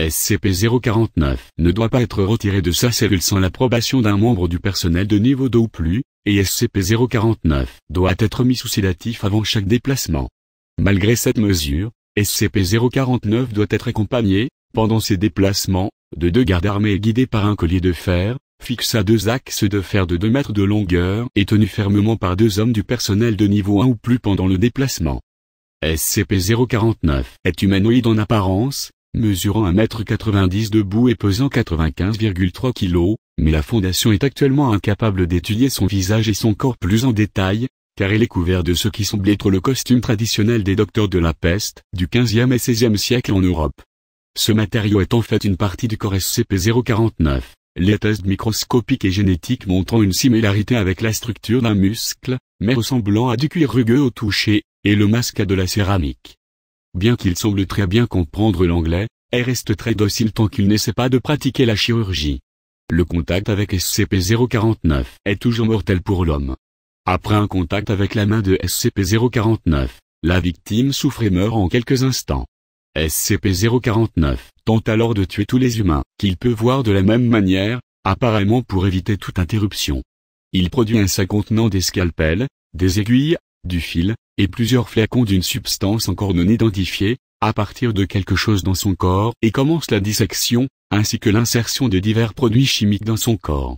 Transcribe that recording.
SCP-049 ne doit pas être retiré de sa cellule sans l'approbation d'un membre du personnel de niveau 2 ou plus, et SCP-049 doit être mis sous sédatif avant chaque déplacement. Malgré cette mesure, SCP-049 doit être accompagné, pendant ses déplacements, de 2 gardes armés guidés par un collier de fer, fixé à 2 axes de fer de 2 mètres de longueur et tenu fermement par 2 hommes du personnel de niveau 1 ou plus pendant le déplacement. SCP-049 est humanoïde en apparence, mesurant 1,90 m debout et pesant 95,3 kg, mais la Fondation est actuellement incapable d'étudier son visage et son corps plus en détail, car il est couvert de ce qui semble être le costume traditionnel des docteurs de la peste, du XVe et XVIe siècle en Europe. Ce matériau est en fait une partie du corps SCP-049. Les tests microscopiques et génétiques montrant une similarité avec la structure d'un muscle, mais ressemblant à du cuir rugueux au toucher, et le masque à de la céramique. Bien qu'il semble très bien comprendre l'anglais, il reste très docile tant qu'il n'essaie pas de pratiquer la chirurgie. Le contact avec SCP-049 est toujours mortel pour l'homme. Après un contact avec la main de SCP-049, la victime souffre et meurt en quelques instants. SCP-049 tente alors de tuer tous les humains qu'il peut voir de la même manière, apparemment pour éviter toute interruption. Il produit un sac contenant des scalpels, des aiguilles, du fil, et plusieurs flacons d'une substance encore non identifiée, à partir de quelque chose dans son corps et commence la dissection, ainsi que l'insertion de divers produits chimiques dans son corps.